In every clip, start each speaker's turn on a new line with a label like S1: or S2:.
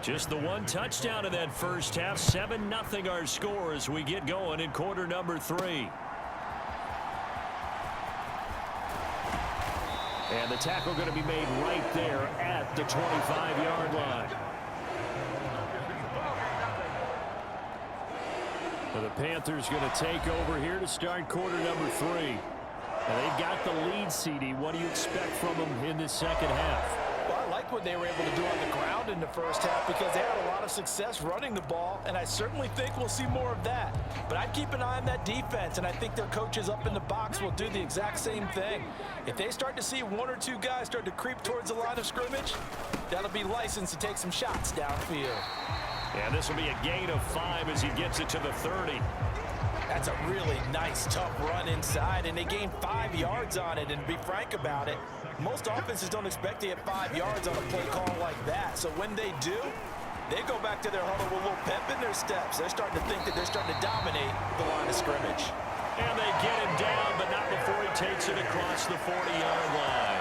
S1: Just the one touchdown in that first half. 7-0 our score as we get going in quarter number 3. And the tackle going to be made right there at the 25-yard line. So the Panthers going to take over here to start quarter number 3. And they've got the lead, CD. What do you expect from them in this second half?
S2: Well, I like what they were able to do on the ground in the first half because they had a lot of success running the ball, and I certainly think we'll see more of that. But I'd keep an eye on that defense, and I think their coaches up in the box will do the exact same thing. If they start to see one or two guys start to creep towards the line of scrimmage, that'll be licensed to take some shots downfield.
S1: And this will be a gain of 5 as he gets it to the 30.
S2: That's a really nice, tough run inside, and they gained 5 yards on it. And to be frank about it, most offenses don't expect to get 5 yards on a play call like that. So when they do, they go back to their huddle with a little pep in their steps. They're starting to think that they're starting to dominate the line of scrimmage.
S1: And they get him down, but not before he takes it across the 40-yard line.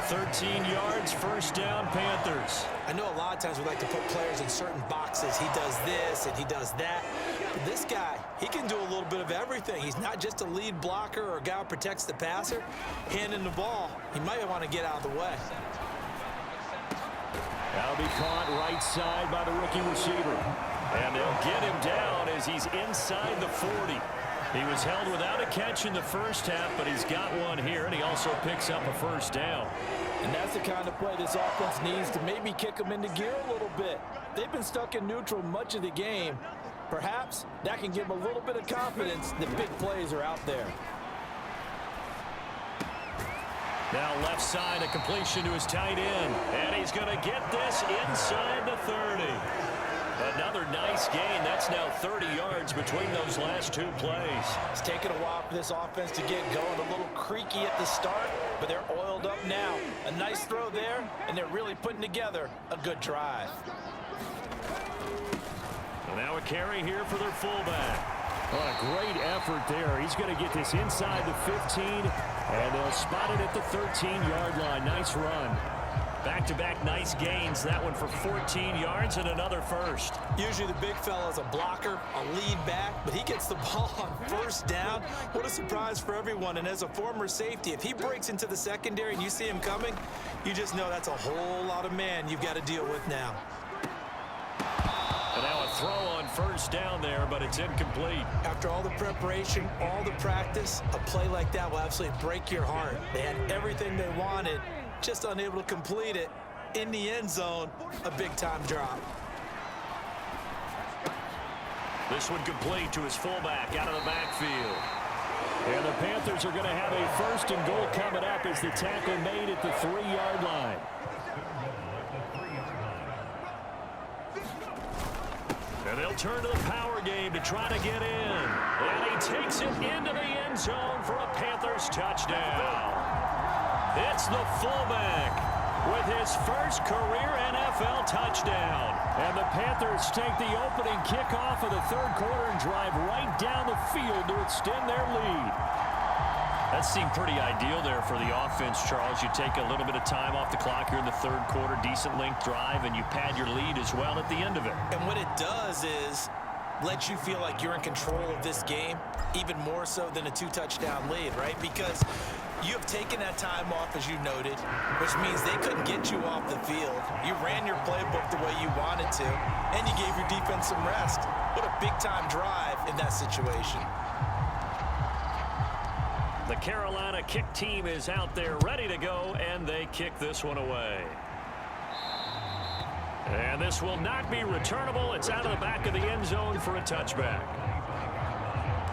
S1: 13 yards, first down, Panthers.
S2: I know a lot of times we like to put players in certain boxes. He does this and he does that. But this guy, he can do a little bit of everything. He's not just a lead blocker or a guy who protects the passer. Handing the ball, he might want to get out of the way.
S1: That'll be caught right side by the rookie receiver. And they'll get him down as he's inside the 40. He was held without a catch in the first half, but he's got one here, and he also picks up a first down.
S2: And that's the kind of play this offense needs to maybe kick them into gear a little bit. They've been stuck in neutral much of the game. Perhaps that can give them a little bit of confidence that big plays are out there.
S1: Now left side, a completion to his tight end. And he's going to get this inside the 30. Another nice gain. That's now 30 yards between those last two plays.
S2: It's taken a while for this offense to get going. A little creaky at the start, but they're oiled up now. A nice throw there, and they're really putting together a good drive.
S1: And now a carry here for their fullback. What a great effort there. He's going to get this inside the 15, and they'll spot it at the 13-yard line. Nice run. Back-to-back nice gains. That one for 14 yards and another first.
S2: Usually the big fella is a blocker, a lead back, but he gets the ball on first down. What a surprise for everyone. And as a former safety, if he breaks into the secondary and you see him coming, you just know that's a whole lot of man you've got to deal with now.
S1: And now a throw on first down there, but it's incomplete.
S2: After all the preparation, all the practice, a play like that will absolutely break your heart. They had everything they wanted, just unable to complete it. In the end zone, a big-time drop.
S1: This one complete to his fullback out of the backfield. And the Panthers are going to have a first and goal coming up as the tackle made at the 3-yard line. And they'll turn to the power game to try to get in. And he takes it into the end zone for a Panthers touchdown. It's the fullback with his first career NFL touchdown. And the Panthers take the opening kickoff of the third quarter and drive right down the field to extend their lead. That seemed pretty ideal there for the offense, Charles. You take a little bit of time off the clock here in the third quarter, decent length drive, and you pad your lead as well at the end of it.
S2: And what it does is let you feel like you're in control of this game, even more so than a 2-touchdown lead, right? Because you have taken that time off, as you noted, which means they couldn't get you off the field. You ran your playbook the way you wanted to, and you gave your defense some rest. What a big-time drive in that situation.
S1: The Carolina kick team is out there ready to go, and they kick this one away. And this will not be returnable. It's out of the back of the end zone for a touchback.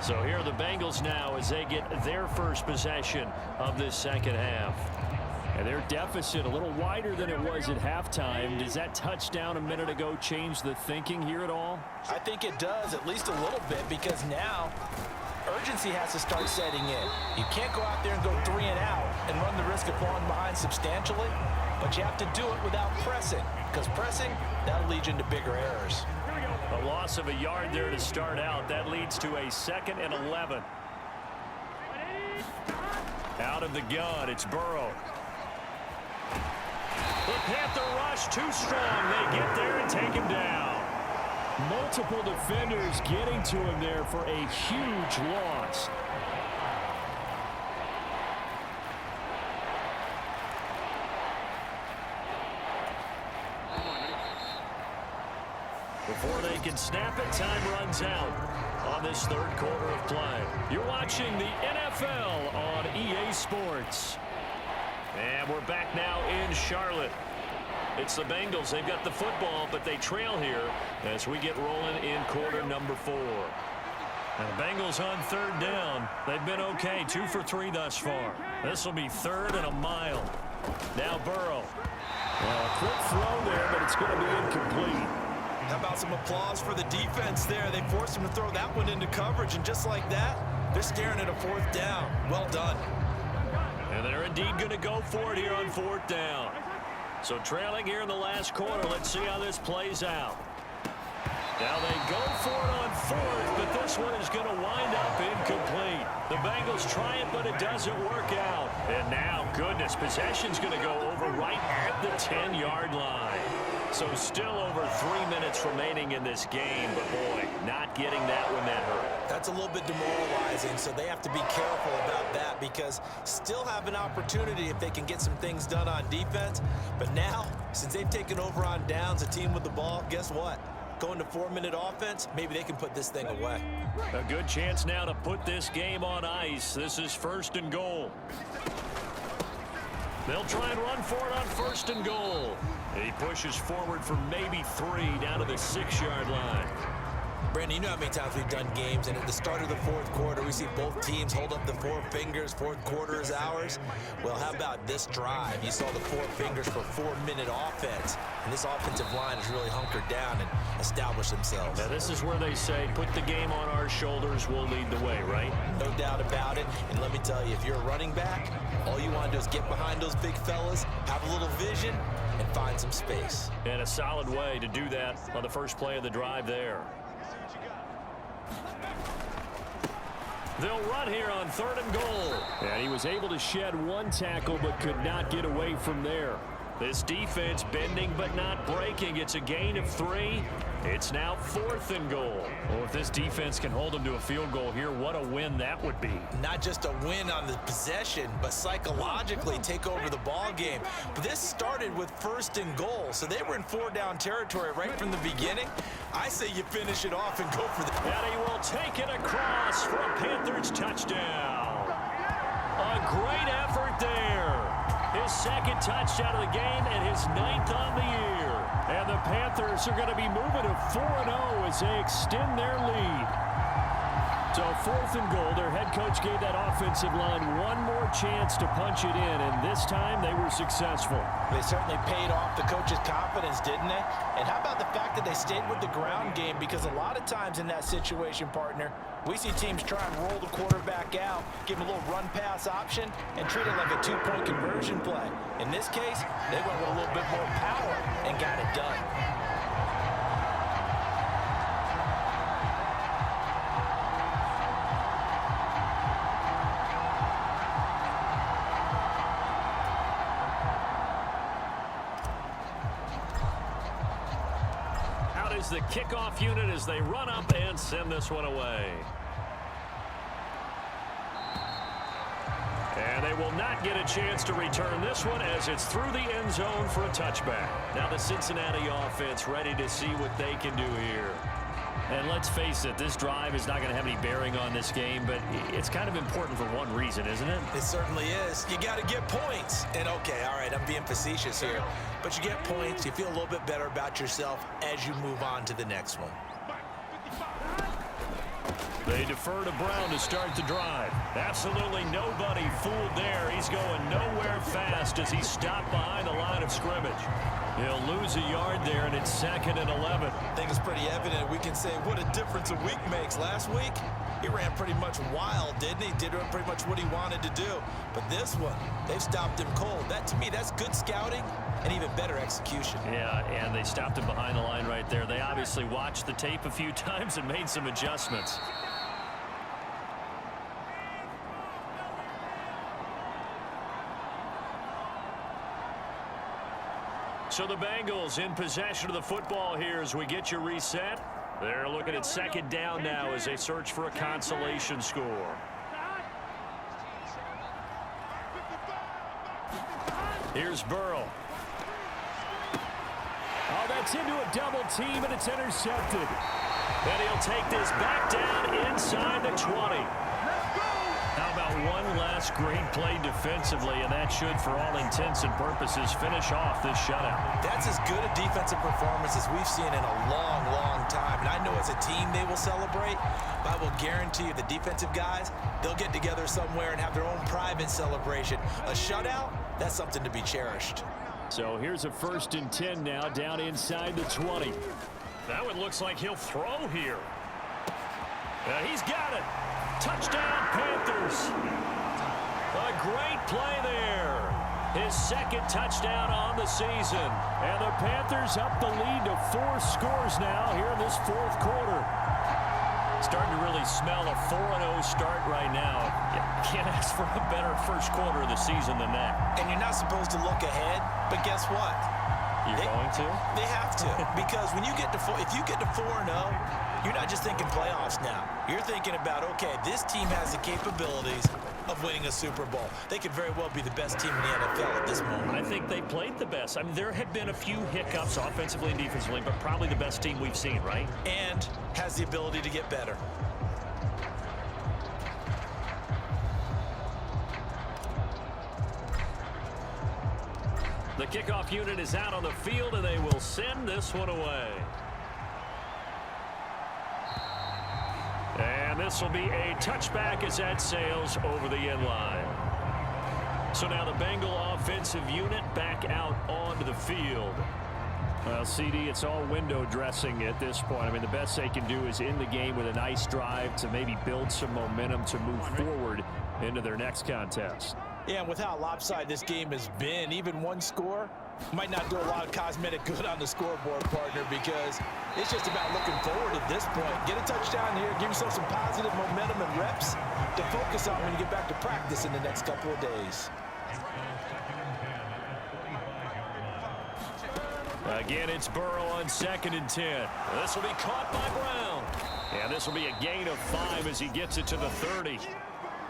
S1: So here are the Bengals now as they get their first possession of this second half. And their deficit a little wider than it was at halftime. Does that touchdown a minute ago change the thinking here at all?
S2: I think it does, at least a little bit, because now urgency has to start setting in. You can't go out there and go 3 and out and run the risk of falling behind substantially, but you have to do it without pressing, because pressing, that'll lead you into bigger errors.
S1: A loss of a yard there to start out. That leads to a 2nd and 11. Out of the gun, it's Burrow. The Panther rush too strong. They get there and take him down.
S3: Multiple defenders getting to him there for a huge loss.
S1: Before they can snap it, time runs out on this third quarter of play. You're watching the NFL on EA Sports. And we're back now in Charlotte. It's the Bengals. They've got the football, but they trail here as we get rolling in quarter number 4. And the Bengals on third down. They've been okay, 2 for 3 thus far. This will be third and a mile. Now Burrow.
S3: Well, a quick throw there, but it's going to be incomplete.
S2: How about some applause for the defense there? They forced him to throw that one into coverage, and just like that, they're staring at a fourth down. Well done.
S1: And they're indeed going to go for it here on fourth down. So trailing here in the last quarter. Let's see how this plays out. Now they go for it on fourth, but this one is going to wind up incomplete. The Bengals try it, but it doesn't work out. And now, goodness, possession's going to go over right at the 10-yard line. So still over 3 minutes remaining in this game, but boy, not getting that one that hurt.
S2: That's a little bit demoralizing, so they have to be careful about that because still have an opportunity if they can get some things done on defense. But now, since they've taken over on downs, a team with the ball, guess what? Going to 4-minute offense, maybe they can put this thing away.
S1: A good chance now to put this game on ice. This is first and goal. They'll try and run for it on first and goal. He pushes forward for maybe 3 down to the 6-yard line.
S2: Brandon, you know how many times we've done games, and at the start of the fourth quarter, we see both teams hold up the 4 fingers, fourth quarter is ours. Well, how about this drive? You saw the 4 fingers for 4-minute offense, and this offensive line has really hunkered down and established themselves.
S1: Now, this is where they say, put the game on our shoulders, we'll lead the way, right?
S2: No doubt about it, and let me tell you, if you're a running back, all you want to do is get behind those big fellas, have a little vision, and find some space.
S1: And a solid way to do that on the first play of the drive there. They'll run here on third and goal.
S3: And he was able to shed 1 tackle but could not get away from there.
S1: This defense bending but not breaking. It's a gain of 3. It's now 4th and goal. Well, if this defense can hold them to a field goal here, what a win that would be.
S2: Not just a win on the possession, but psychologically take over the ball game. But this started with 1st and goal, so they were in 4-down territory right from the beginning. I say you finish it off and go for the...
S1: And he will take it across for a Panthers touchdown. A great effort there. His 2nd touchdown of the game and his 9th on the year. And the Panthers are going to be moving to 4-0 as they extend their lead. So 4th and goal, their head coach gave that offensive line one more chance to punch it in, and this time they were successful.
S2: They certainly paid off the coach's confidence, didn't they? And how about the fact that they stayed with the ground game? Because a lot of times in that situation, partner, we see teams try and roll the quarterback out, give him a little run-pass option, and treat it like a 2-point conversion play. In this case, they went with a little bit more power and got it done.
S1: The kickoff unit as they run up and send this one away. And they will not get a chance to return this one as it's through the end zone for a touchback. Now the Cincinnati offense ready to see what they can do here. And let's face it, this drive is not going to have any bearing on this game, but it's kind of important for one reason, isn't it?
S2: It certainly is. You got to get points. And okay, all right, I'm being facetious here. But you get points, you feel a little bit better about yourself as you move on to the next one.
S1: They defer to Brown to start the drive. Absolutely nobody fooled there. He's going nowhere fast as he's stopped behind the line of scrimmage. He'll lose a yard there, and it's 2nd and 11.
S2: I think it's pretty evident. We can say what a difference a week makes. Last week, he ran pretty much wild, didn't he? Did pretty much what he wanted to do. But this one, they've stopped him cold. That, to me, that's good scouting and even better execution.
S1: Yeah, and they stopped him behind the line right there. They obviously watched the tape a few times and made some adjustments. So the Bengals in possession of the football here as we get you reset. They're looking at second down now as they search for a consolation score. Here's Burrow.
S3: Oh, that's into a double team, and it's intercepted.
S1: And he'll take this back down inside the 20. How about one last great play defensively, and that should, for all intents and purposes, finish off this shutout.
S2: That's as good a defensive performance as we've seen in a long, long time. And I know as a team they will celebrate, but I will guarantee you the defensive guys, they'll get together somewhere and have their own private celebration. A shutout, that's something to be cherished.
S3: So here's a 1st and 10 now, down inside the 20.
S1: That one looks like he'll throw here. He's got it. Touchdown, Panthers. A great play there. His second touchdown on the season.
S3: And the Panthers up the lead to 4 scores now here in this 4th quarter.
S1: Starting to really smell a 4-0 start right now. You can't ask for a better first quarter of the season than that.
S2: And you're not supposed to look ahead, but guess what?
S1: You're going to?
S2: They have to. Because when you get to if you get to 4-0, you're not just thinking playoffs now. You're thinking about, okay, this team has the capabilities of winning a Super Bowl. They could very well be the best team in the NFL at this moment.
S1: I think they played the best. I mean, there have been a few hiccups offensively and defensively, but probably the best team we've seen, right?
S2: And has the ability to get better.
S1: The kickoff unit is out on the field, and they will send this one away. And this will be a touchback as that sails over the end line. So now the Bengal offensive unit back out onto the field.
S3: Well, CD, it's all window dressing at this point. I mean, the best they can do is in the game with a nice drive to maybe build some momentum to move forward into their next contest.
S2: Yeah, and with how lopsided this game has been, even one score might not do a lot of cosmetic good on the scoreboard, partner, because it's just about looking forward at this point. Get a touchdown here, give yourself some positive momentum and reps to focus on when you get back to practice in the next couple of days.
S1: Again, it's Burrow on 2nd and 10. This will be caught by Brown. And this will be a gain of 5 as he gets it to the 30.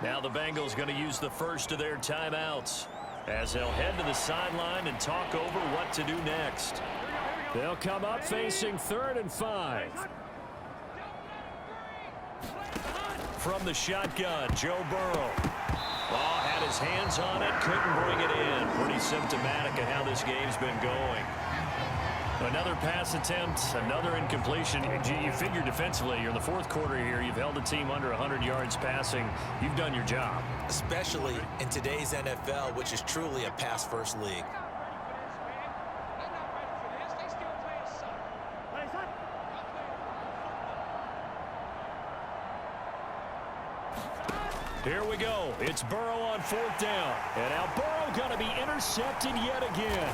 S1: Now the Bengals going to use the first of their timeouts as they'll head to the sideline and talk over what to do next.
S3: They'll come up facing 3rd and 5.
S1: From the shotgun, Joe Burrow. Oh, had his hands on it, couldn't bring it in. Pretty symptomatic of how this game's been going. Another pass attempt, another incompletion. You figure defensively, you're in the 4th quarter here. You've held a team under 100 yards passing. You've done your job.
S2: Especially in today's NFL, which is truly a pass-first league.
S1: Here we go. It's Burrow on 4th down.
S3: And now Burrow going to be intercepted yet again.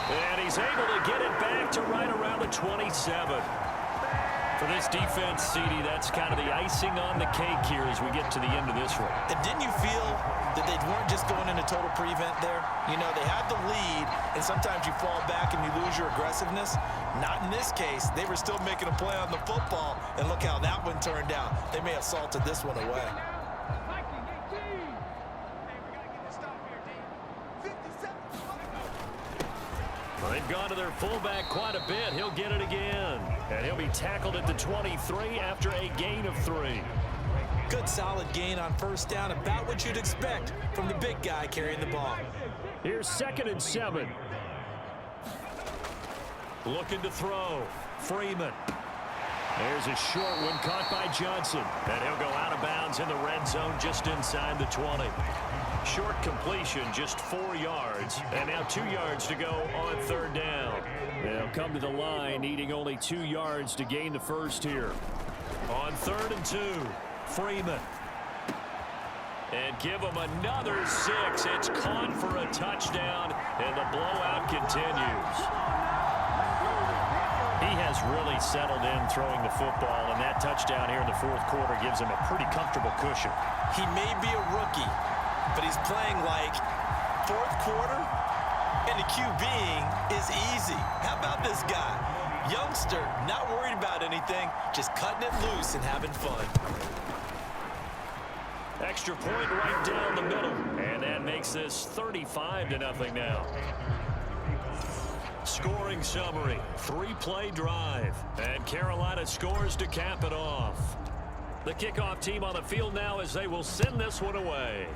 S1: And he's able to get it back to right around the 27. For this defense, CD, that's kind of the icing on the cake here as we get to the end of this one.
S2: And didn't you feel that they weren't just going into total prevent there? You know, they had the lead, and sometimes you fall back and you lose your aggressiveness. Not in this case. They were still making a play on the football, and look how that one turned out. They may have salted this one away.
S1: They've gone to their fullback quite a bit. He'll get it again. And he'll be tackled at the 23 after a gain of 3.
S2: Good solid gain on 1st down, about what you'd expect from the big guy carrying the ball.
S3: Here's 2nd and 7.
S1: Looking to throw. Freeman.
S3: There's a short one caught by Johnson.
S1: And he'll go out of bounds in the red zone just inside the 20. Short completion, just 4 yards. And now 2 yards to go on 3rd down.
S3: They'll come to the line, needing only 2 yards to gain the first here.
S1: On 3rd and 2, Freeman. And give him another 6. It's caught for a touchdown, and the blowout continues. He has really settled in throwing the football, and that touchdown here in the 4th quarter gives him a pretty comfortable cushion.
S2: He may be a rookie, but he's playing like 4th quarter And the QBing is easy. How about this guy? Youngster, not worried about anything, just cutting it loose and having fun.
S1: Extra point right down the middle. And that makes this 35-0 now. Scoring summary, 3-play drive. And Carolina scores to cap it off. The kickoff team on the field now as they will send this one away.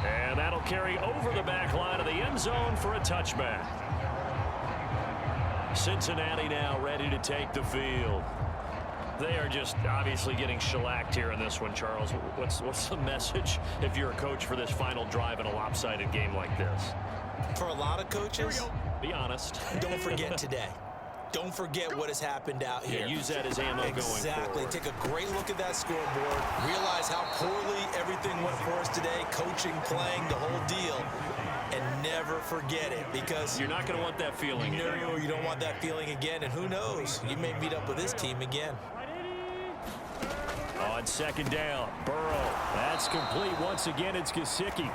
S1: And that'll carry over the back line of the end zone for a touchback. Cincinnati now ready to take the field. They are just obviously getting shellacked here in this one, Charles. What's the message if you're a coach for this final drive in a lopsided game like this?
S2: For a lot of coaches,
S1: be honest.
S2: Don't forget today. Don't forget what has happened out here.
S1: Yeah, use that as ammo going forward.
S2: Exactly. Take a great look at that scoreboard. Realize how poorly everything went for us today. Coaching, playing, the whole deal. And never forget it, because
S1: you're not going to want that feeling.
S2: No, you don't want that feeling again. And who knows? You may meet up with this team again.
S1: On second down, Burrow. That's complete. Once again, it's Gesicki.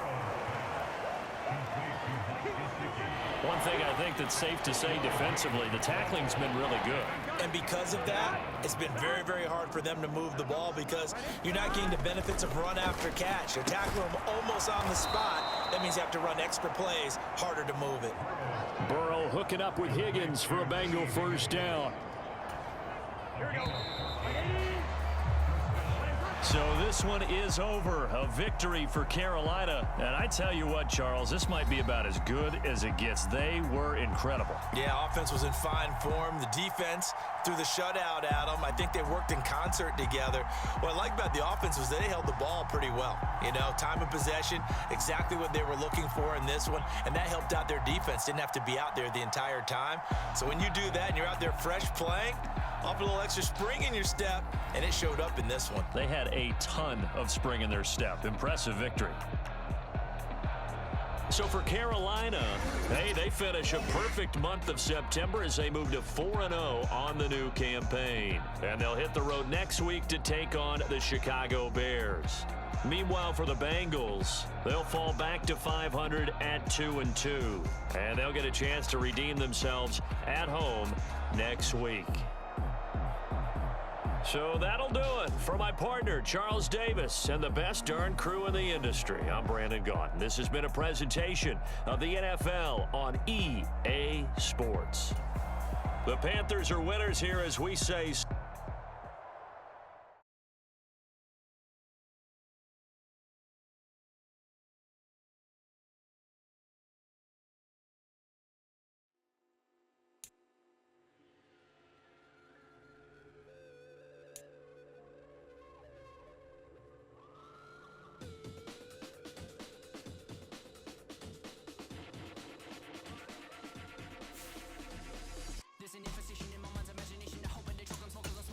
S1: One thing I think that's safe to say defensively, the tackling's been really good.
S2: And because of that, it's been very, very hard for them to move the ball, because you're not getting the benefits of run after catch. You're tackling them almost on the spot. That means you have to run extra plays, harder to move it.
S1: Burrow hooking up with Higgins for a Bengal first down. Here we go. So this one is over. A victory for Carolina. And I tell you what, Charles, this might be about as good as it gets. They were incredible.
S2: Yeah, offense was in fine form. The defense threw the shutout at them. I think they worked in concert together. What I like about the offense was they held the ball pretty well. You know, time of possession, exactly what they were looking for in this one. And that helped out their defense. Didn't have to be out there the entire time. So when you do that and you're out there fresh playing, off a little extra spring in your step, and it showed up in this one.
S1: They had a ton of spring in their step. Impressive victory. So for Carolina, hey, they finish a perfect month of September as they move to 4-0 on the new campaign. And they'll hit the road next week to take on the Chicago Bears. Meanwhile, for the Bengals, they'll fall back to 500 at 2-2. And they'll get a chance to redeem themselves at home next week. So that'll do it for my partner, Charles Davis, and the best darn crew in the industry. I'm Brandon Gaudin. This has been a presentation of the NFL on EA Sports. The Panthers are winners here, as we say.
S4: There's an imposition in my mind's imagination to hope and they choke on smokers.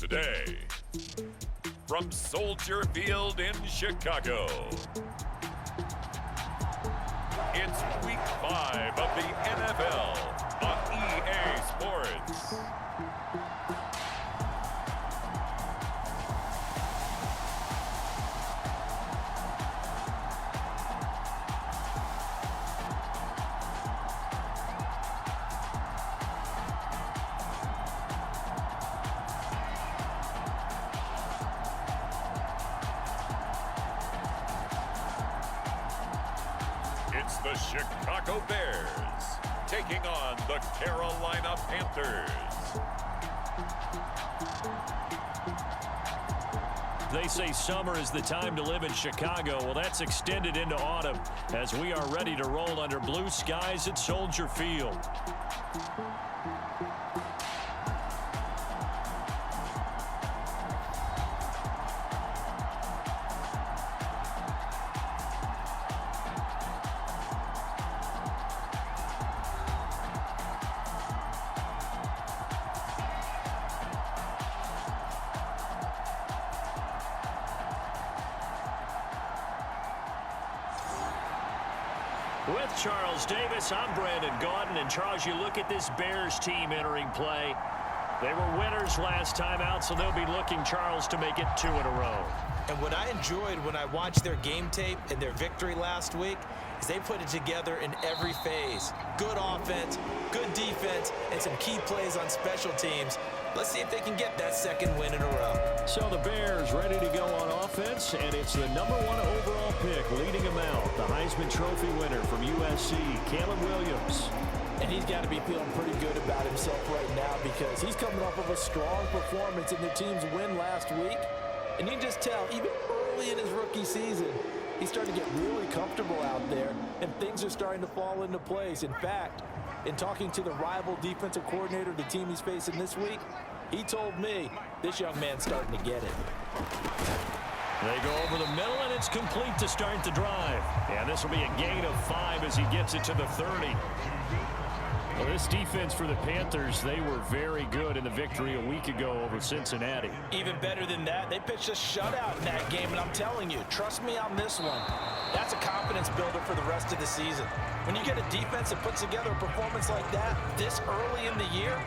S4: Today, from Soldier Field in Chicago, it's Week 5 of the NFL on EA Sports. It's the Chicago Bears taking on the Carolina Panthers.
S1: They say summer is the time to live in Chicago. Well, that's extended into autumn as we are ready to roll under blue skies at Soldier Field. With Charles Davis, I'm Brandon Gaudin. And Charles, you look at this Bears team entering play. They were winners last time out, so they'll be looking, Charles, to make it 2 in a row.
S2: And what I enjoyed when I watched their game tape and their victory last week is they put it together in every phase. Good offense, good defense, and some key plays on special teams. Let's see if they can get that second win in a row.
S1: So the Bears ready to go on offense, and it's the #1 overall pick leading them out, the Heisman Trophy winner from USC, Caleb Williams.
S5: And he's got to be feeling pretty good about himself right now because he's coming off of a strong performance in their team's win last week. And you can just tell, even early in his rookie season, he's starting to get really comfortable out there, and things are starting to fall into place. In fact, in talking to the rival defensive coordinator, the team he's facing this week, he told me this young man's starting to get it.
S1: They go over the middle, and it's complete to start the drive. And this will be a gain of 5 as he gets it to the 30. Well, this defense for the Panthers, they were very good in the victory a week ago over Cincinnati.
S2: Even better than that, they pitched a shutout in that game, and I'm telling you, trust me on this one. That's a confidence builder for the rest of the season. When you get a defense that puts together a performance like that this early in the year,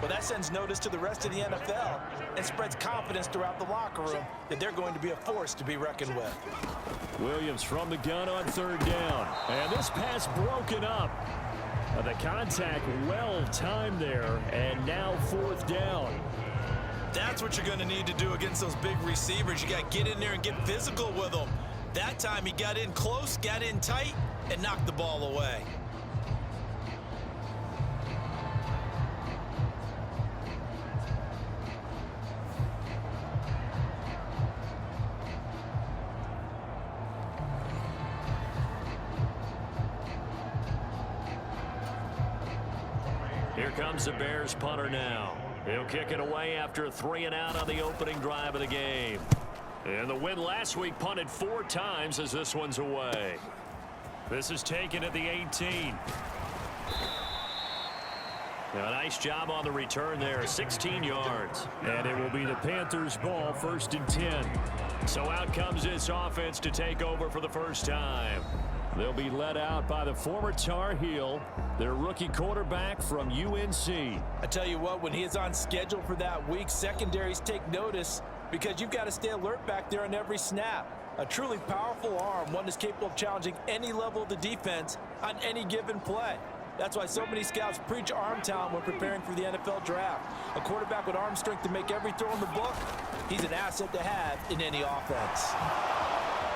S2: well, that sends notice to the rest of the NFL and spreads confidence throughout the locker room that they're going to be a force to be reckoned with.
S1: Williams from the gun on 3rd down. And this pass broken up. The contact well timed there, and now 4th down.
S2: That's what you're going to need to do against those big receivers. You got to get in there and get physical with them. That time he got in close, got in tight, and knocked the ball away.
S1: Here comes the Bears punter now. He'll kick it away after a 3-and-out on the opening drive of the game. And the win last week punted 4 times as this one's away. This is taken at the 18. Now, a nice job on the return there, 16 yards. And it will be the Panthers' ball, 1st and 10. So out comes this offense to take over for the first time. They'll be led out by the former Tar Heel, their rookie quarterback from UNC.
S5: I tell you what, when he is on schedule for that week, secondaries take notice because you've got to stay alert back there on every snap. A truly powerful arm, one that's capable of challenging any level of the defense on any given play. That's why so many scouts preach arm talent when preparing for the NFL draft. A quarterback with arm strength to make every throw in the book, he's an asset to have in any offense.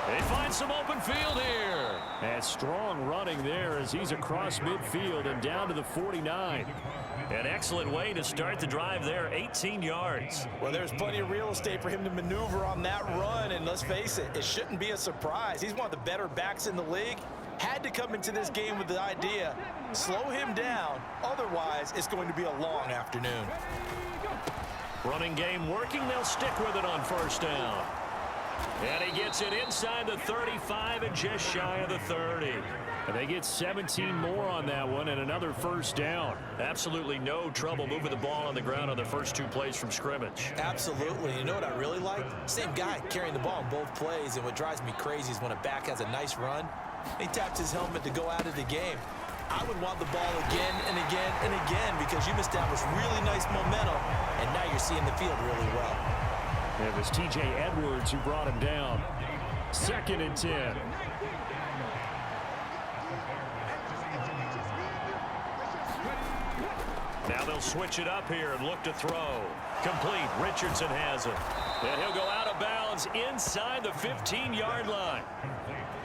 S1: They find some open field here. And strong running there as he's across midfield and down to the 49. An excellent way to start the drive there, 18 yards.
S5: Well, there's plenty of real estate for him to maneuver on that run, and let's face it, it shouldn't be a surprise. He's one of the better backs in the league. Had to come into this game with the idea, slow him down, otherwise it's going to be a long afternoon.
S1: Running game working, they'll stick with it on 1st down. And he gets it inside the 35 and just shy of the 30.
S3: And they get 17 more on that one and another first down.
S1: Absolutely no trouble moving the ball on the ground on the first 2 plays from scrimmage.
S2: Absolutely. You know what I really like? Same guy carrying the ball in both plays, and what drives me crazy is when a back has a nice run, he taps his helmet to go out of the game. I would want the ball again and again and again because you've established really nice momentum, and now you're seeing the field really well.
S3: It was T.J. Edwards who brought him down. 2nd and 10.
S1: Now they'll switch it up here and look to throw. Complete. Richardson has it. And he'll go out of bounds inside the 15-yard line.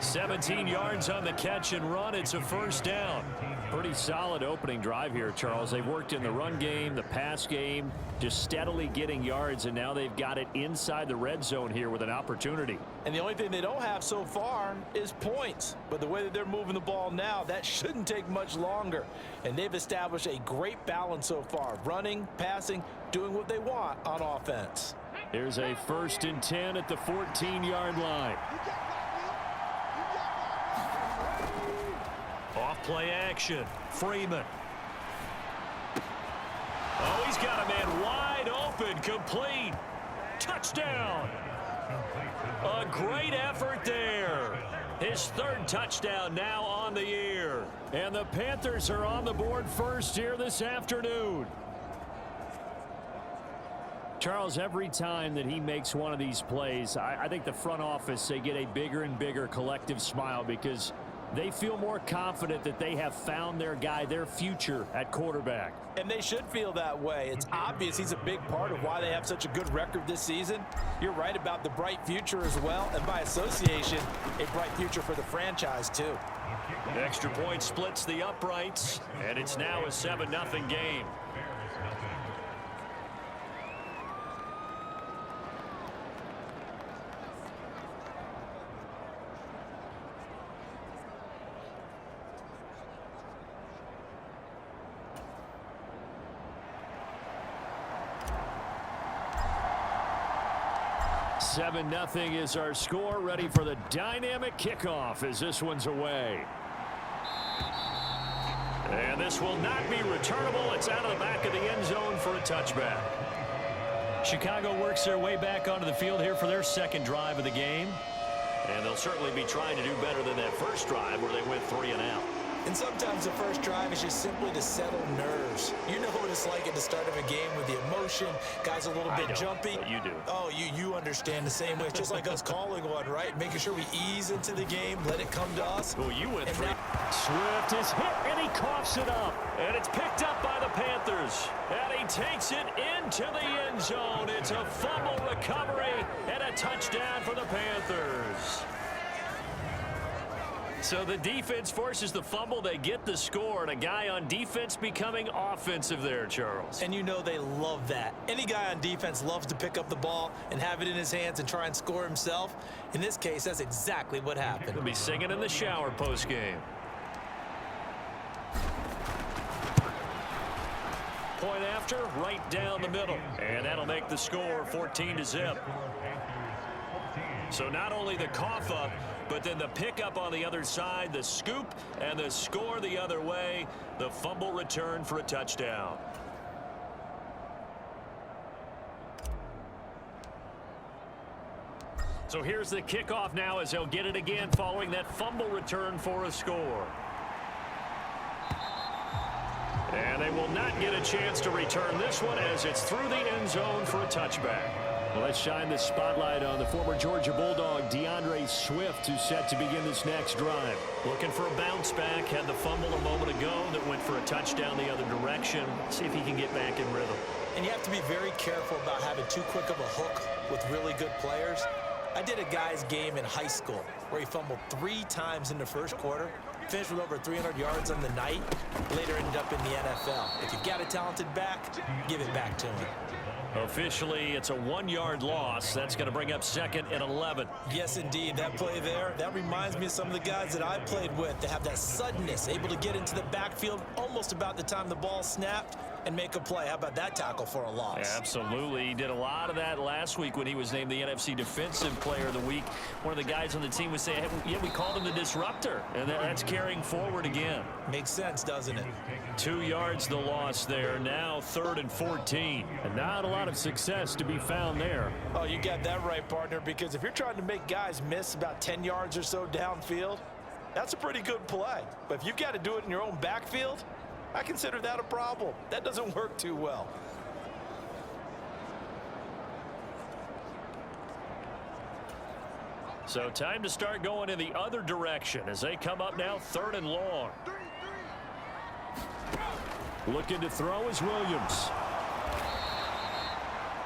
S1: 17 yards on the catch and run. It's a first down.
S3: Pretty solid opening drive here, Charles. They've worked in the run game, the pass game, just steadily getting yards, and now they've got it inside the red zone here with an opportunity.
S5: And the only thing they don't have so far is points. But the way that they're moving the ball now, that shouldn't take much longer. And they've established a great balance so far. Running, passing, doing what they want on offense.
S3: Here's a 1st and 10 at the 14-yard line.
S1: Off play action. Freeman. Oh, he's got a man wide open. Complete. Touchdown. A great effort there. His 3rd touchdown now on the year.
S3: And the Panthers are on the board first here this afternoon. Charles, every time that he makes one of these plays, I think the front office, they get a bigger and bigger collective smile because they feel more confident that they have found their guy, their future at quarterback.
S5: And they should feel that way. It's obvious he's a big part of why they have such a good record this season. You're right about the bright future as well, and by association, a bright future for the franchise too.
S1: Extra point splits the uprights, and it's now a 7-0 game.
S3: Seven 0 is our score. Ready for the dynamic kickoff as this one's away.
S1: And this will not be returnable. It's out of the back of the end zone for a touchback. Chicago works their way back onto the field here for their 2nd drive of the game. And they'll certainly be trying to do better than that first drive where they went 3 and out.
S2: And sometimes the first drive is just simply to settle nerves. You know what it's like at the start of a game with the emotion. Guys a little bit jumpy.
S1: But you do.
S2: Oh, you understand the same way. It's just like us calling one, right? Making sure we ease into the game, let it come to us.
S1: Well, you went 3.
S3: Swift is hit, and he coughs it up.
S1: And it's picked up by the Panthers. And he takes it into the end zone. It's a fumble recovery and a touchdown for the Panthers. So the defense forces the fumble. They get the score, and a guy on defense becoming offensive there, Charles.
S2: And you know they love that. Any guy on defense loves to pick up the ball and have it in his hands and try and score himself. In this case, that's exactly what happened.
S1: He'll be singing in the shower post-game. Point after, right down the middle. And that'll make the score 14-0. So not only the cough up, but then the pickup on the other side, the scoop, and the score the other way. The fumble return for a touchdown. So here's the kickoff now as they'll get it again following that fumble return for a score. And they will not get a chance to return this one as it's through the end zone for a touchback.
S3: Well, let's shine the spotlight on the former Georgia Bulldog, DeAndre Swift, who's set to begin this next drive.
S1: Looking for a bounce back. Had the fumble a moment ago that went for a touchdown the other direction. See if he can get back in rhythm.
S2: And you have to be very careful about having too quick of a hook with really good players. I did a guy's game in high school where he fumbled 3 times in the first quarter, finished with over 300 yards on the night, later ended up in the NFL. If you've got a talented back, give it back to him.
S1: Officially, it's a 1-yard loss. That's going to bring up 2nd and 11.
S2: Yes, indeed. That play there, that reminds me of some of the guys that I played with. They have that suddenness, able to get into the backfield almost about the time the ball snapped. and make a play. How about that tackle for a loss?
S3: Absolutely. He did a lot of that last week when he was named the NFC Defensive Player of the Week. One of the guys on the team would say, hey, yeah, we called him the disruptor, and that's carrying forward again.
S2: Makes sense, doesn't it?
S3: 2 yards the loss there. Now 3rd and 14. And not a lot of success to be found there.
S5: Oh, you got that right, partner, because if you're trying to make guys miss about 10 yards or so downfield, that's a pretty good play. But if you've got to do it in your own backfield, I consider that a problem. That doesn't work too well.
S3: So time to start going in the other direction as they come up now 3rd and long. Looking to throw is Williams.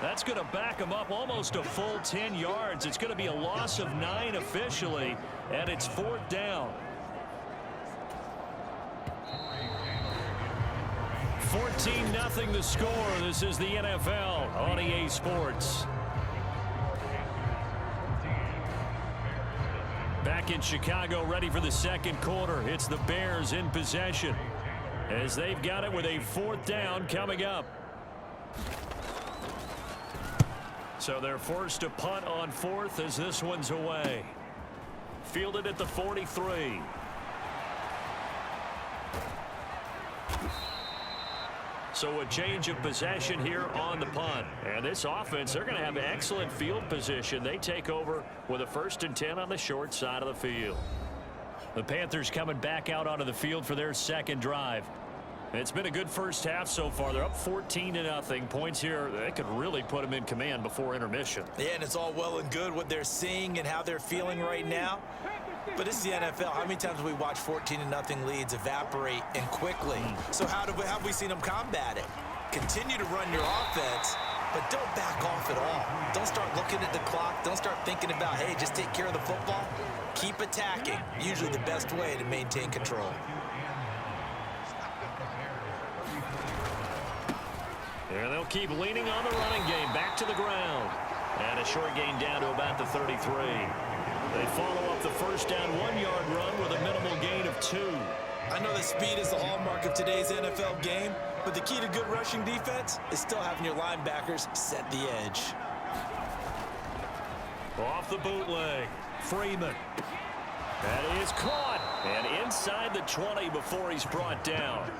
S3: That's going to back him up almost a full 10 yards. It's going to be a loss of 9 officially, and it's 4th down. 14-0 the score. This is the NFL on EA Sports. Back in Chicago, ready for the second quarter. It's the Bears in possession as they've got it with a 4th down coming up. So they're forced to punt on 4th as this one's away. Fielded at the 43. So a change of possession here on the punt. And this offense, they're going to have excellent field position. They take over with a 1st and 10 on the short side of the field. The Panthers coming back out onto the field for their second drive. It's been a good first half so far. They're up 14-0. Points here, they could really put them in command before intermission.
S2: Yeah, and it's all well and good what they're seeing and how they're feeling right now. But it's the NFL. How many times have we watched 14-0 leads evaporate and quickly? So how have we seen them combat it? Continue to run your offense, but don't back off at all. Don't start looking at the clock. Don't start thinking about, hey, just take care of the football. Keep attacking. Usually the best way to maintain control.
S3: And they'll keep leaning on the running game. Back to the ground. And a short gain down to about the 33. They follow up the first down 1-yard run with a minimal gain of 2.
S2: I know that speed is the hallmark of today's NFL game, but the key to good rushing defense is still having your linebackers set the edge.
S3: Off the bootleg. Freeman. That is caught. And inside the 20 before he's brought down.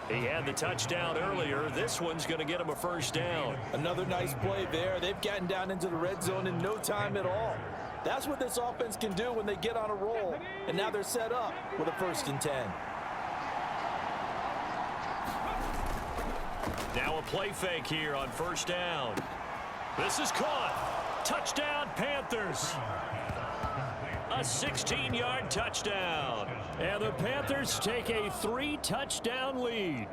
S3: He had the touchdown earlier. This one's going to get him a first down.
S5: Another nice play there. They've gotten down into the red zone in no time at all. That's what this offense can do when they get on a roll. And now they're set up with a 1st and 10.
S3: Now a play fake here on 1st down. This is caught. Touchdown, Panthers. A 16-yard touchdown. And the Panthers take a 3-touchdown lead.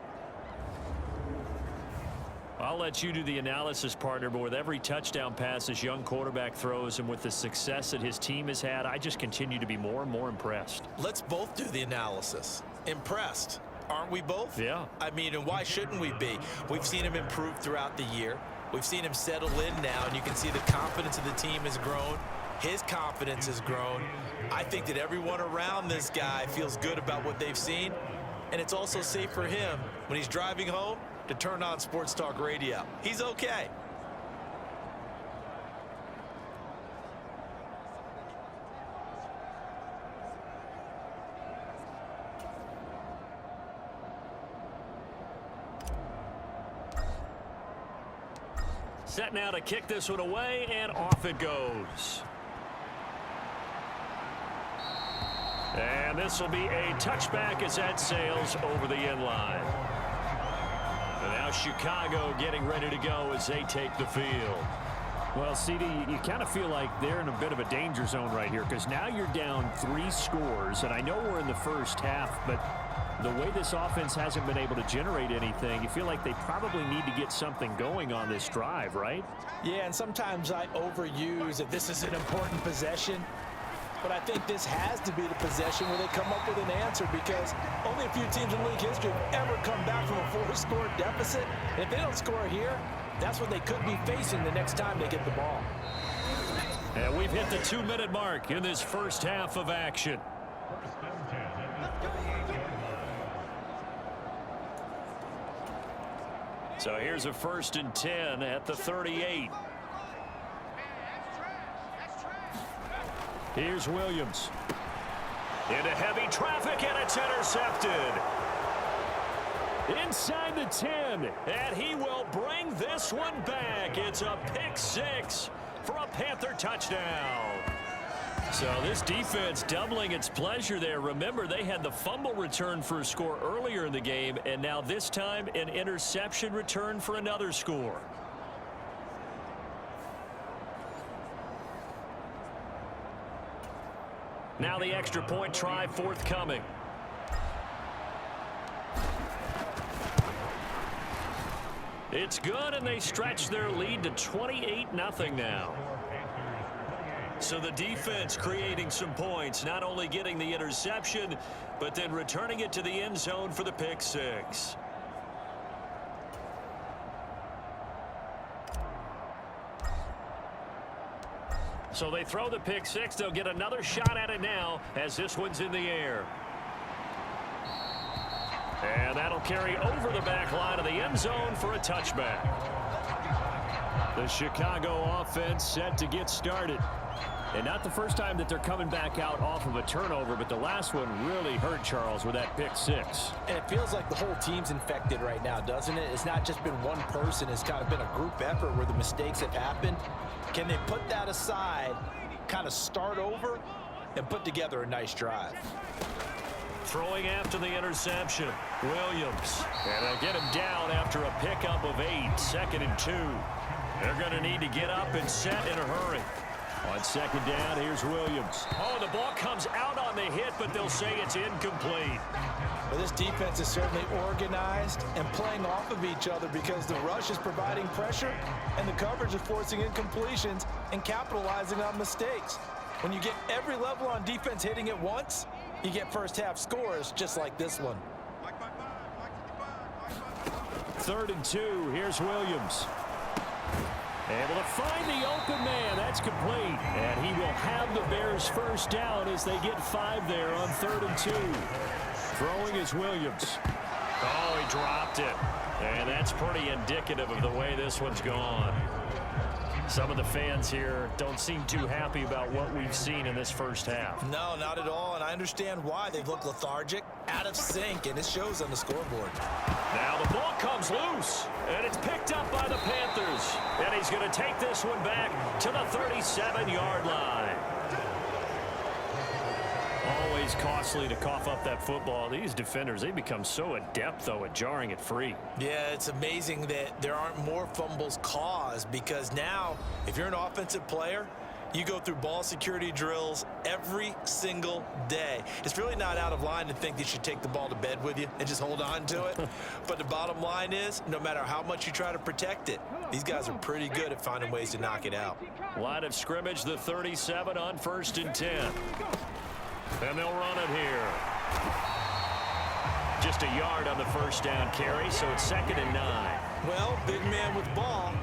S3: I'll let you do the analysis, partner, but with every touchdown pass this young quarterback throws and with the success that his team has had, I just continue to be more and more impressed.
S2: Let's both do the analysis. Impressed. Aren't we both?
S3: Yeah.
S2: I mean, and why shouldn't we be? We've seen him improve throughout the year. We've seen him settle in now, and you can see the confidence of the team has grown. His confidence has grown. I think that everyone around this guy feels good about what they've seen, and it's also safe for him when he's driving home to turn on Sports Talk Radio. He's okay.
S3: Set now to kick this one away, and off it goes. And this will be a touchback as that sails over the end line. And now Chicago getting ready to go as they take the field. Well, CD, you kind of feel like they're in a bit of a danger zone right here because now you're down 3 scores, and I know we're in the first half, but the way this offense hasn't been able to generate anything, you feel like they probably need to get something going on this drive, right?
S5: Yeah, and sometimes I overuse that this is an important possession. But I think this has to be the possession where they come up with an answer because only a few teams in league history have ever come back from a 4-score deficit. And if they don't score here, that's what they could be facing the next time they get the ball.
S3: And we've hit the 2-minute mark in this first half of action. So here's a 1st and 10 at the 38. Here's Williams.
S1: Into heavy traffic, and it's intercepted.
S3: Inside the 10.
S1: And he will bring this one back. It's a pick 6 for a Panther touchdown.
S3: So this defense doubling its pleasure there. Remember, they had the fumble return for a score earlier in the game, and now this time an interception return for another score. Now the extra point try forthcoming. It's good, and they stretch their lead to 28-0 now. So the defense creating some points, not only getting the interception, but then returning it to the end zone for the pick 6. So they throw the pick 6. They'll get another shot at it now as this one's in the air. And that'll carry over the back line of the end zone for a touchback. The Chicago offense set to get started. And not the first time that they're coming back out off of a turnover, but the last one really hurt Charles with that pick 6.
S5: And it feels like the whole team's infected right now, doesn't it? It's not just been one person. It's kind of been a group effort where the mistakes have happened. Can they put that aside, kind of start over, and put together a nice drive?
S1: Throwing after the interception, Williams. And they'll get him down after a pickup of 8, 2nd and 2. They're going to need to get up and set in a hurry.
S3: On 2nd down, here's Williams.
S1: Oh, the ball comes out on the hit, but they'll say it's incomplete.
S5: Well, this defense is certainly organized and playing off of each other because the rush is providing pressure and the coverage is forcing incompletions and capitalizing on mistakes. When you get every level on defense hitting at once, you get first half scores just like this one.
S3: 3rd and 2, here's Williams. Able to find the open man. That's complete. And he will have the Bears first down as they get 5 there on 3rd and 2. Throwing is Williams.
S1: Oh, he dropped it. And that's pretty indicative of the way this one's gone. Some of the fans here don't seem too happy about what we've seen in this first half.
S2: No, not at all, and I understand why. They've looked lethargic, out of sync, and it shows on the scoreboard.
S1: Now the ball comes loose, and it's picked up by the Panthers. And he's going to take this one back to the 37-yard line.
S3: Always costly to cough up that football. These defenders, they become so adept, though, at jarring it free.
S2: Yeah, it's amazing that there aren't more fumbles caused because now, if you're an offensive player, you go through ball security drills every single day. It's really not out of line to think that you should take the ball to bed with you and just hold on to it. But the bottom line is, no matter how much you try to protect it, these guys are pretty good at finding ways to knock it out.
S1: Line of scrimmage, the 37 on 1st and 10. And they'll run it here. Just a yard on the first down carry, so it's 2nd and 9.
S5: Well, big man with ball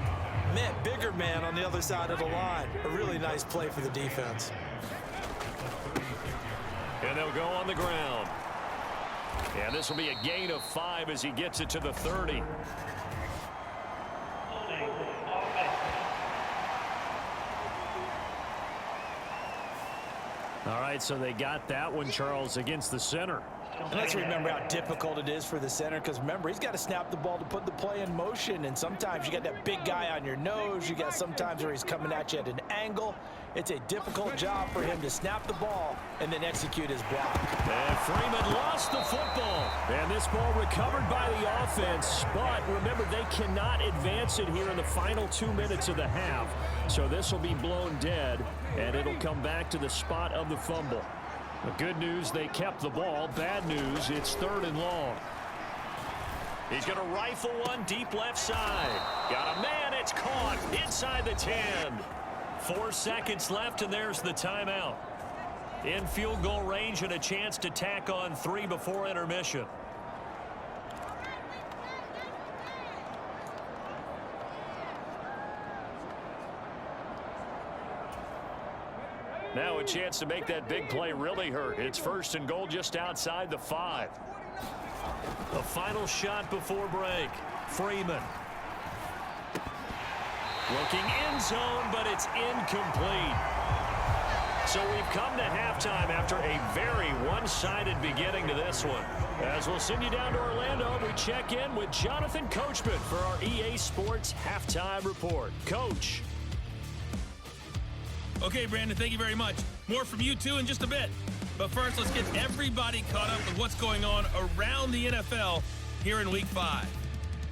S5: met bigger man on the other side of the line. A really nice play for the defense.
S1: And they'll go on the ground. And this will be a gain of 5 as he gets it to the 30.
S3: All right, so they got that one, Charles, against the center.
S5: And let's remember how difficult it is for the center because, remember, he's got to snap the ball to put the play in motion. And sometimes you got that big guy on your nose. You got sometimes where he's coming at you at an angle. It's a difficult job for him to snap the ball and then execute his block.
S3: And Freeman lost the football. And this ball recovered by the offense. But remember, they cannot advance it here in the final 2 minutes of the half. So this will be blown dead, and it'll come back to the spot of the fumble. The good news, they kept the ball. Bad news, it's 3rd and long.
S1: He's going to rifle one deep left side. Got a man, it's caught inside the 10. 4 seconds left, and there's the timeout. In field goal range and a chance to tack on 3 before intermission. Now a chance to make that big play really hurt. It's 1st and goal just outside the 5. The final shot before break. Freeman Looking end zone, but it's incomplete. So we've come to halftime after a very one-sided beginning to this one. As we'll send you down to Orlando, we check in with Jonathan Coachman for our EA Sports Halftime Report. Coach.
S6: Okay, Brandon, thank you very much. More from you two in just a bit. But first, let's get everybody caught up with what's going on around the NFL here in Week 5.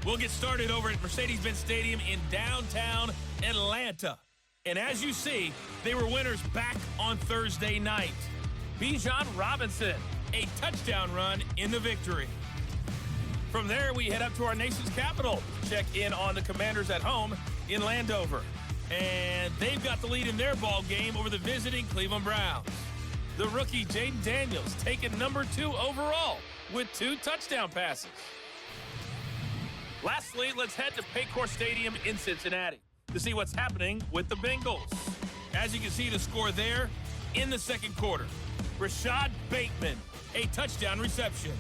S6: We'll get started over at Mercedes-Benz Stadium in downtown Atlanta. And as you see, they were winners back on Thursday night. Bijan Robinson, a touchdown run in the victory. From there, we head up to our nation's capital to check in on the Commanders at home in Landover. And they've got the lead in their ball game over the visiting Cleveland Browns. The rookie Jaden Daniels taking number 2 overall with 2 touchdown passes. Lastly, let's head to Paycor Stadium in Cincinnati to see what's happening with the Bengals. As you can see the score there in the second quarter. Rashad Bateman, a touchdown reception.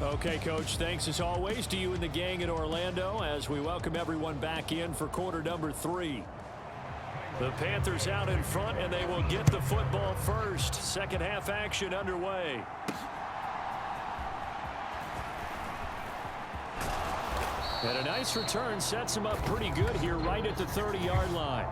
S3: Okay, Coach, thanks as always to you and the gang in Orlando as we welcome everyone back in for quarter number 3. The Panthers out in front, and they will get the football first. Second half action underway. And a nice return sets them up pretty good here right at the 30-yard line.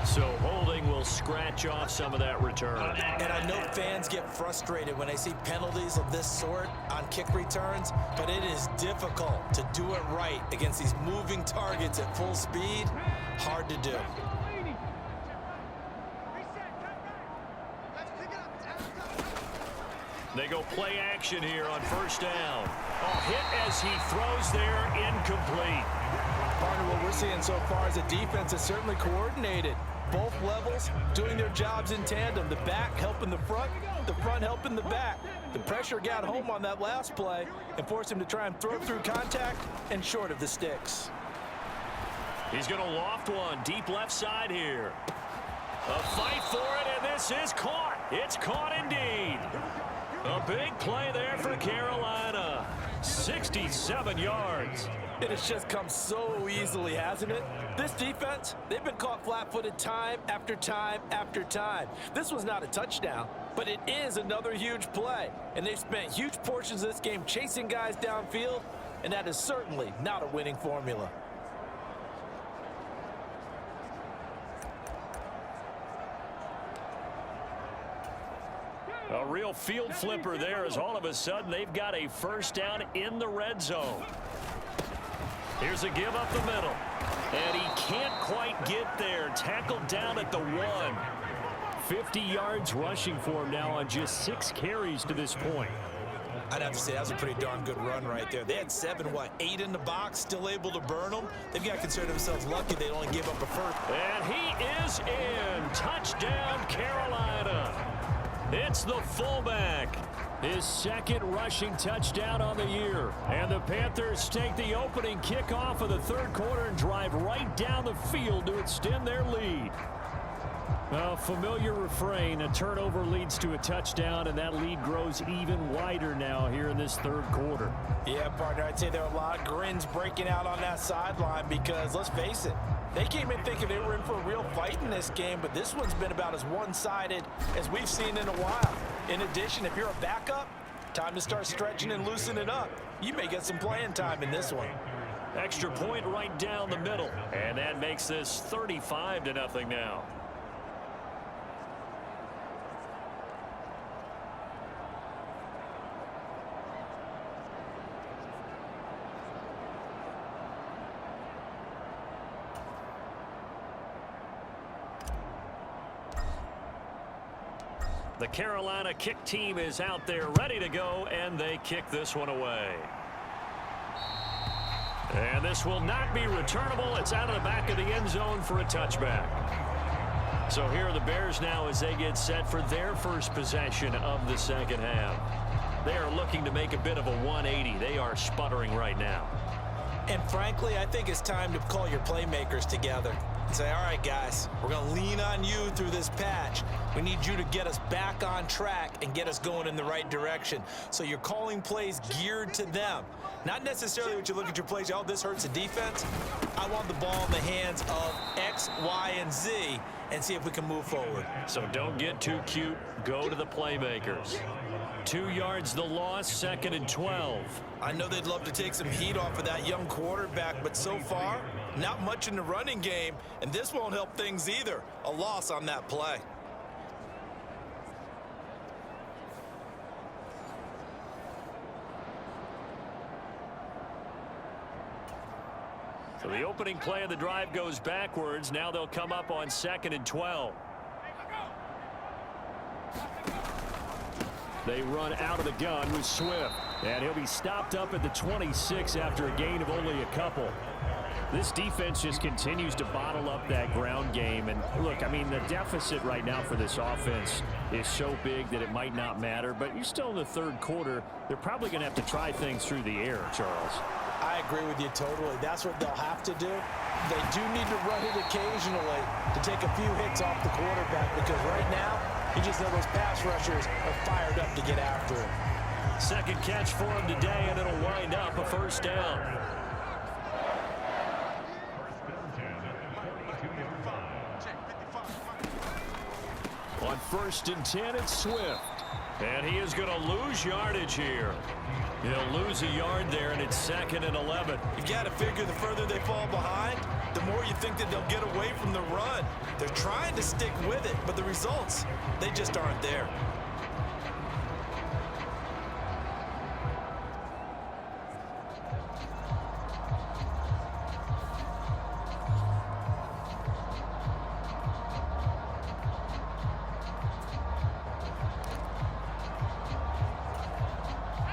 S3: So holding will scratch off some of that return.
S2: And I know fans get frustrated when they see penalties of this sort on kick returns, but it is difficult to do it right against these moving targets at full speed. Hard to do.
S1: They go play action here on first down. Hit as he throws there, incomplete.
S5: Partner, what we're seeing so far is the defense is certainly coordinated. Both levels doing their jobs in tandem. The back helping the front helping the back. The pressure got home on that last play and forced him to try and throw through contact and short of the sticks.
S1: He's going to loft one deep left side here. A fight for it, and this is caught. It's caught indeed. A big play there for Carolina. 67 yards.
S5: It has just come so easily, hasn't it? This defense, they've been caught flat-footed time after time after time. This was not a touchdown, but it is another huge play. And they've spent huge portions of this game chasing guys downfield, and that is certainly not a winning formula.
S1: A real field flipper there as all of a sudden they've got a first down in the red zone. Here's a give up the middle. And he can't quite get there. Tackled down at the 1.
S3: 50 yards rushing for him now on just 6 carries to this point.
S2: I'd have to say that was a pretty darn good run right there. They had 8 in the box, still able to burn them. They've got to consider themselves lucky they only gave up a first.
S1: And he is in. Touchdown, Carolina. It's the fullback.
S3: His second rushing touchdown on the year. And the Panthers take the opening kickoff of the third quarter and drive right down the field to extend their lead. A familiar refrain, a turnover leads to a touchdown, and that lead grows even wider now here in this third quarter.
S5: Yeah, partner, I'd say there are a lot of grins breaking out on that sideline because, let's face it, they came in thinking they were in for a real fight in this game, but this one's been about as one-sided as we've seen in a while. In addition, if you're a backup, time to start stretching and loosening up. You may get some playing time in this one.
S1: Extra point right down the middle. And that makes this 35-0 now. The Carolina kick team is out there ready to go, and they kick this one away. And this will not be returnable. It's out of the back of the end zone for a touchback.
S3: So here are the Bears now as they get set for their first possession of the second half. They are looking to make a bit of a 180. They are sputtering right now.
S2: And frankly, I think it's time to call your playmakers together and say, all right, guys, we're going to lean on you through this patch. We need you to get us back on track and get us going in the right direction. So you're calling plays geared to them. Not necessarily what you look at your plays, oh, this hurts the defense. I want the ball in the hands of X, Y, and Z and see if we can move forward.
S3: So don't get too cute. Go to the playmakers. 2 yards the loss, 2nd and 12.
S2: I know they'd love to take some heat off of that young quarterback, but so far, not much in the running game, and this won't help things either. A loss on that play.
S3: So the opening play of the drive goes backwards. Now they'll come up on 2nd and 12. They run out of the gun with Swift. And he'll be stopped up at the 26 after a gain of only a couple. This defense just continues to bottle up that ground game. And look, I mean, the deficit right now for this offense is so big that it might not matter. But you're still in the third quarter. They're probably going to have to try things through the air, Charles.
S5: I agree with you totally. That's what they'll have to do. They do need to run it occasionally to take a few hits off the quarterback, because right now, you just know those pass rushers are fired up to get after him.
S3: Second catch for him today, and it'll wind up a first down. On 1st and 10, it's Swift. And he is going to lose yardage here. He'll lose a yard there, and it's 2nd and 11.
S2: You got to figure the further they fall behind, the more you think that they'll get away from the run. They're trying to stick with it, but the results, they just aren't there.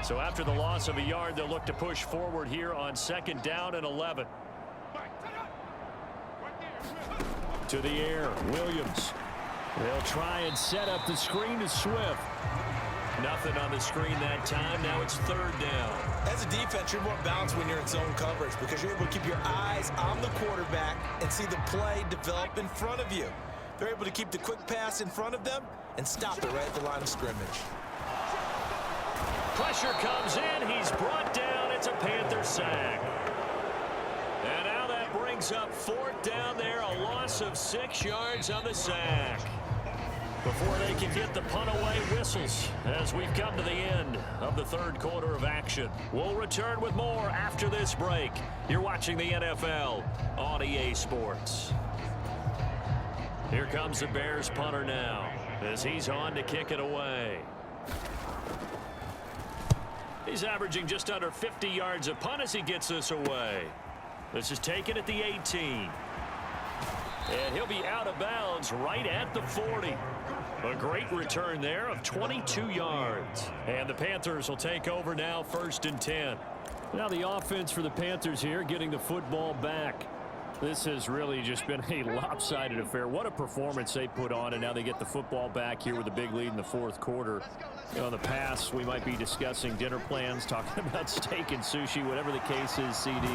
S3: So after the loss of a yard, they'll look to push forward here on 2nd down and 11. To the air, Williams. They'll try and set up the screen to Swift. Nothing on the screen that time. Now it's 3rd down.
S2: As a defense, you're more balanced when you're in zone coverage because you're able to keep your eyes on the quarterback and see the play develop in front of you. They're able to keep the quick pass in front of them and stop it right at the line of scrimmage.
S3: Pressure comes in. He's brought down. It's a Panther sack. And now that brings up 4th down there. A loss of 6 yards on the sack. Before they can get the punt away, whistles as we've come to the end of the third quarter of action. We'll return with more after this break. You're watching the NFL on EA Sports. Here comes the Bears punter now as he's on to kick it away. He's averaging just under 50 yards a punt as he gets this away. This is taken at the 18. And he'll be out of bounds right at the 40. A great return there of 22 yards. And the Panthers will take over now, 1st and 10. Now the offense for the Panthers here getting the football back. This has really just been a lopsided affair. What a performance they put on, and now they get the football back here with a big lead in the 4th quarter. You know, in the past, we might be discussing dinner plans, talking about steak and sushi, whatever the case is, CD.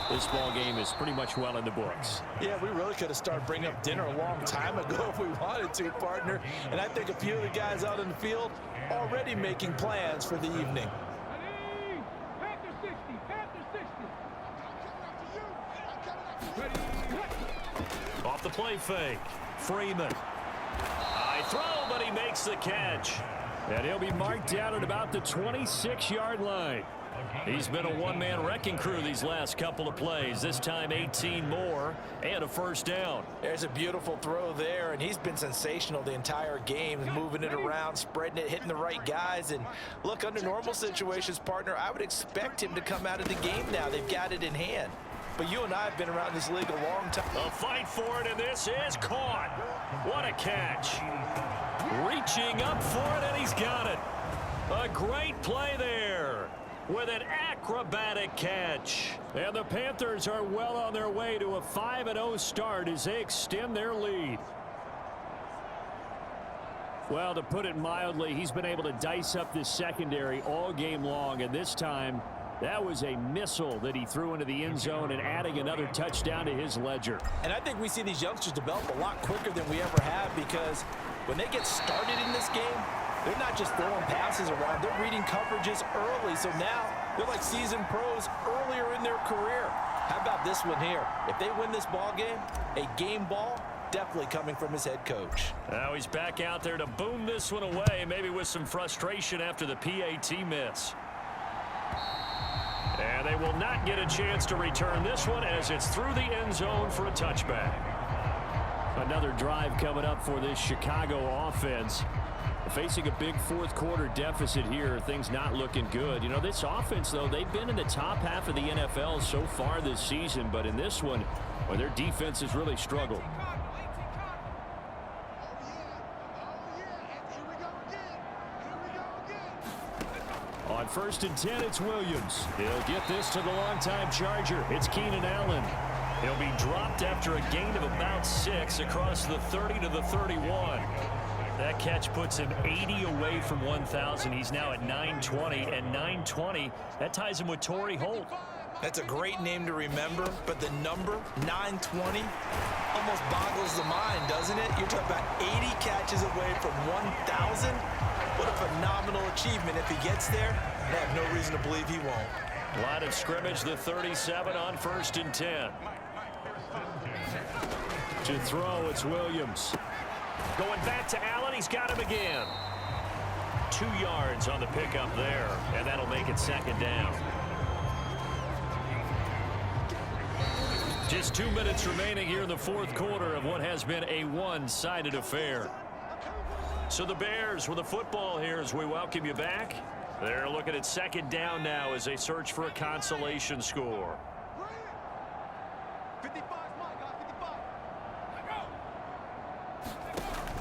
S3: This ball game is pretty much well in the books.
S5: Yeah, we really could have started bringing up dinner a long time ago if we wanted to, partner. And I think a few of the guys out in the field already making plans for the evening.
S3: Off the play fake. Freeman. High throw, but he makes the catch. And he'll be marked down at about the 26-yard line. He's been a one-man wrecking crew these last couple of plays. This time 18 more and a first down.
S5: There's a beautiful throw there, and he's been sensational the entire game, moving it around, spreading it, hitting the right guys. And look, under normal situations, partner, I would expect him to come out of the game now. They've got it in hand. But you and I have been around this league a long time.
S3: A fight for it, and this is caught. What a catch. Reaching up for it, and he's got it. A great play there with an acrobatic catch. And the Panthers are well on their way to a 5-0 start as they extend their lead. Well, to put it mildly, he's been able to dice up this secondary all game long, and this time that was a missile that he threw into the end zone and adding another touchdown to his ledger.
S5: And I think we see these youngsters develop a lot quicker than we ever have, because when they get started in this game, they're not just throwing passes around, they're reading coverages early. So now they're like seasoned pros earlier in their career. How about this one here? If they win this ball game, a game ball, definitely coming from his head coach.
S1: Now he's back out there to boom this one away, maybe with some frustration after the PAT miss. And they will not get a chance to return this one as it's through the end zone for a touchback.
S3: Another drive coming up for this Chicago offense. Facing a big fourth quarter deficit here, things not looking good. You know, this offense, though, they've been in the top half of the NFL so far this season, but in this one, well, their defense has really struggled. On 1st and 10, it's Williams. He'll get this to the longtime Charger. It's Keenan Allen. He'll be dropped after a gain of about 6 across the 30 to the 31. That catch puts him 80 away from 1,000. He's now at 920, and 920, that ties him with Torrey Holt.
S2: That's a great name to remember, but the number, 920, almost boggles the mind, doesn't it? You're talking about 80 catches away from 1,000. What a phenomenal achievement. If he gets there, I have no reason to believe he won't.
S1: Line of scrimmage, the 37 on 1st and 10.
S3: To throw, it's Williams.
S1: Going back to Allen, he's got him again. 2 yards on the pickup there, and that'll make it 2nd down. Just 2 minutes remaining here in the fourth quarter of what has been a one-sided affair. So the Bears with the football here as we welcome you back. They're looking at 2nd down now as they search for a consolation score.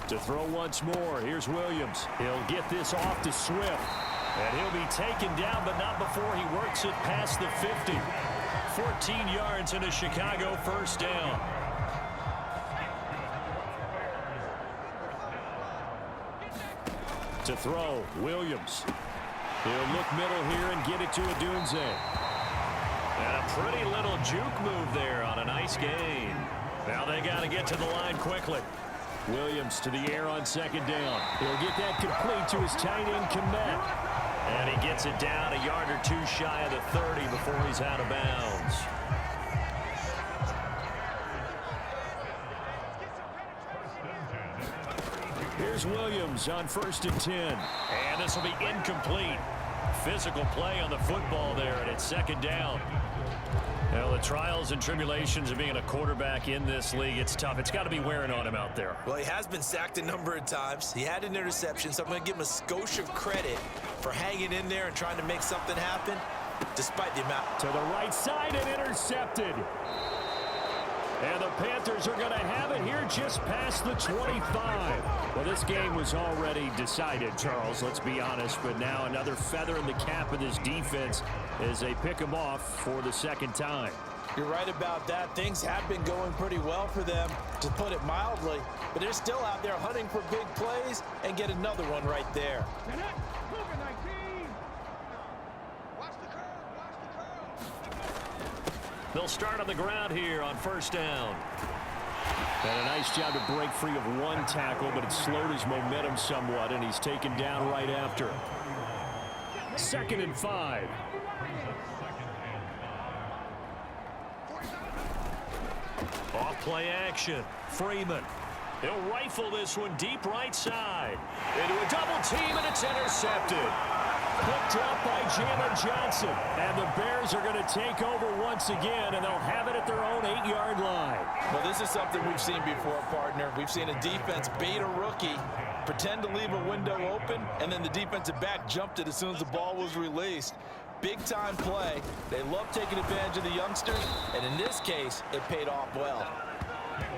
S3: To throw once more, here's Williams. He'll get this off to Swift.
S1: And he'll be taken down, but not before he works it past the 50. 14 yards in a Chicago 1st down.
S3: To throw, Williams. He'll look middle here and get it to Odunze.
S1: And a pretty little juke move there on a nice gain. Now they got to get to the line quickly.
S3: Williams to the air on 2nd down. He'll get that complete to his tight end, Kmet.
S1: And he gets it down a yard or 2 shy of the 30 before he's out of bounds.
S3: Here's Williams on 1st and 10.
S1: And this will be incomplete. Physical play on the football there, and it's 2nd down. Well, the trials and tribulations of being a quarterback in this league, it's tough. It's got to be wearing on him out there.
S2: Well, he has been sacked a number of times. He had an interception, so I'm going to give him a skosh of credit for hanging in there and trying to make something happen, despite the amount.
S3: To the right side and intercepted. And the Panthers are going to have it here just past the 25. Well, this game was already decided, Charles, let's be honest. But now another feather in the cap of this defense as they pick them off for the 2nd time.
S5: You're right about that. Things have been going pretty well for them, to put it mildly. But they're still out there hunting for big plays and get another one right there.
S1: They'll start on the ground here on 1st down.
S3: And a nice job to break free of one tackle, but it slowed his momentum somewhat, and he's taken down right after. 2nd and 5.
S1: Off play action. Freeman. He'll rifle this one deep right side. Into a double team, and it's intercepted.
S3: Picked up by Jalen Johnson. And the Bears are going to take over once again, and they'll have it at their own 8-yard line.
S5: Well, this is something we've seen before, partner. We've seen a defense bait a rookie, pretend to leave a window open, and then the defensive back jumped it as soon as the ball was released. Big-time play. They love taking advantage of the youngsters, and in this case, it paid off well.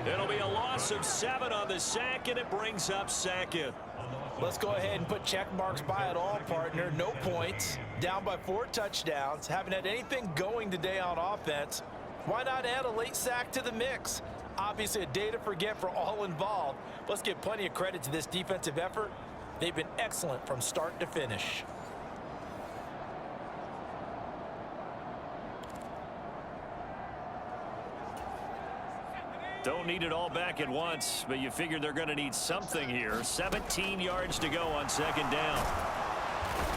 S1: It'll be a loss of 7 on the sack, and it brings up 2nd.
S5: Let's go ahead and put check marks by it all, partner. No points. Down by 4 touchdowns. Haven't had anything going today on offense. Why not add a late sack to the mix? Obviously a day to forget for all involved. Let's give plenty of credit to this defensive effort. They've been excellent from start to finish.
S3: Don't need it all back at once, but you figure they're going to need something here. 17 yards to go on second down.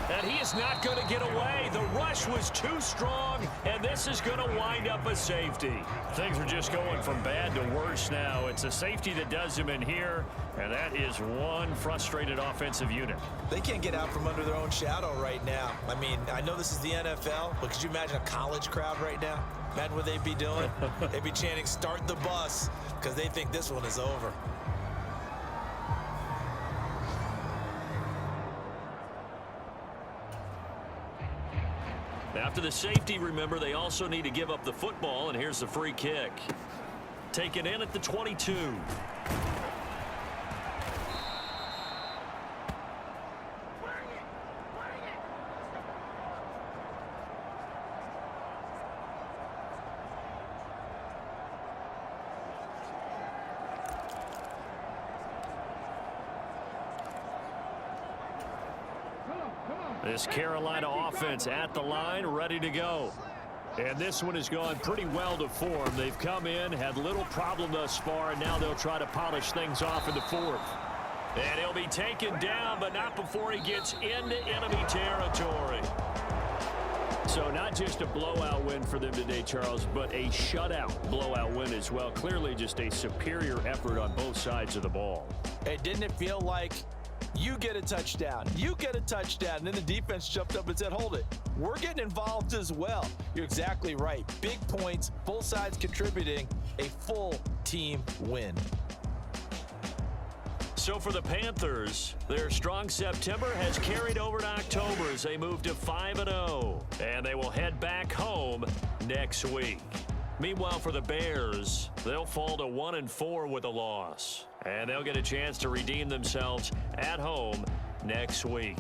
S3: And he is not going to get away. The rush was too strong, and this is going to wind up a safety. Things are just going from bad to worse now. It's a safety that does him in here, and that is one frustrated offensive unit.
S2: They can't get out from under their own shadow right now. I mean, I know this is the NFL, but could you imagine a college crowd right now? Imagine what they'd be doing. They'd be chanting, "Start the bus," because they think this one is over.
S3: After the safety, remember, they also need to give up the football, and here's the free kick. Taken in at the 22. This Carolina offense at the line, ready to go. And this one has gone pretty well to form. They've come in, had little problem thus far, and now they'll try to polish things off in the fourth. And he'll be taken down, but not before he gets into enemy territory. So not just a blowout win for them today, Charles, but a shutout blowout win as well. Clearly just a superior effort on both sides of the ball.
S5: Hey, didn't it feel like you get a touchdown, you get a touchdown, and then the defense jumped up and said, hold it, we're getting involved as well. You're exactly right. Big points, both sides contributing, a full team win.
S3: So for the Panthers, their strong September has carried over to October as they move to 5-0, and they will head back home next week. Meanwhile, for the Bears, they'll fall to 1-4 with a loss, and they'll get a chance to redeem themselves at home next week.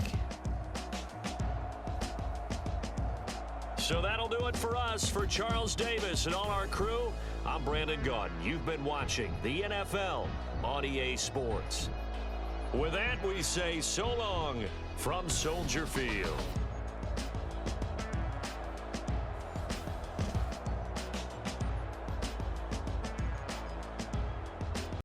S3: So that'll do it for us. For Charles Davis and all our crew, I'm Brandon Gaudin. You've been watching the NFL on EA Sports. With that, we say so long from Soldier Field.